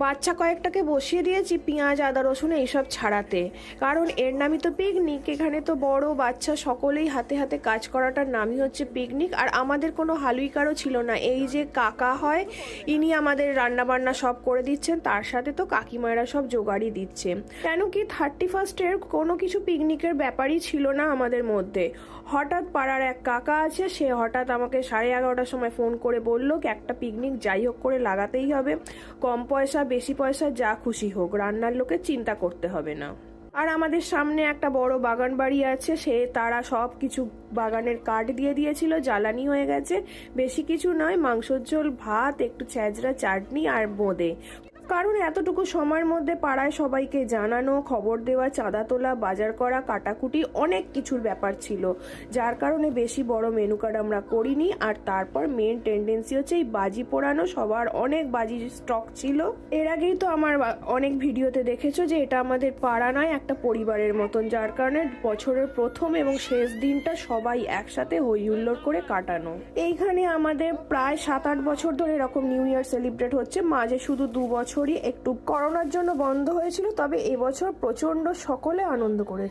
বাচ্চা কয়েকটাকে বসিয়ে দিয়েছি পেঁয়াজ আদা রসুন এইসব ছাড়াতে, কারণ এর নামই তো পিকনিক। এখানে তো বড় বাচ্চা সকলেই হাতে হাতে কাজ করাটার নামই হচ্ছে পিকনিক। আর আমাদের কোনো হালুইকারও ছিল না, এই যে কাকা হয় ইনি আমাদের রান্না বান্না সব করে দিচ্ছেন, তার সাথে তো কাকিমায়েরা সব জোগাড়ই দিচ্ছে। কেন কি 31st কোনো কিছু পিকনিকের ব্যাপারই ছিল না আমাদের মধ্যে। হঠাৎ পাড়ার এক কাকা আছে, সে হঠাৎ আমাকে 11:30টার সময় ফোন করে বললো কি একটা পিকনিক যাই হোক করে লাগাতেই হবে, কম পয়সা বেশি পয়সা যা খুশি হোক, রান্নার লোকের চিন্তা করতে হবে না। আর আমাদের সামনে একটা বড় বাগান বাড়ি আছে, তারা সব কিছু বাগানের কাঠ দিয়ে দিয়েছিল, জ্বালানি হয়ে গেছে। বেশি কিছু নয়, মাংসের ঝোল, ভাত, একটু ছ্যাঁচড়া চাটনি আর বোঁদে। কারণ এতটুকু সময়ের মধ্যে পাড়ায় সবাইকে জানানো, খবর দেওয়া, চাঁদা তোলা, বাজার করা, কাটাকুটি অনেক কিছুর ব্যাপার ছিল, যার কারণে বেশি বড় মেনু কার্ড আমরা করিনি। আর তারপর মেন টেন্ডেন্সি হচ্ছে এই বাজি পোড়ানো, সবার অনেক বাজির স্টক ছিল। এর আগেই তো আমার অনেক ভিডিওতে দেখেছো যে এটা আমাদের পাড়া নয়, একটা পরিবারের মতন, যার কারণে বছরের প্রথম এবং শেষ দিনটা সবাই একসাথে হই হুল্লোড় করে কাটানো। এইখানে আমাদের প্রায় 7-8 বছর ধরে এরকম নিউ ইয়ার সেলিব্রেট হচ্ছে। মাঝে শুধু 2 বছরই একটু করোনার জন্য বন্ধ হয়েছিল, তবে এবছর প্রচন্ড সকলে আনন্দ করেছে।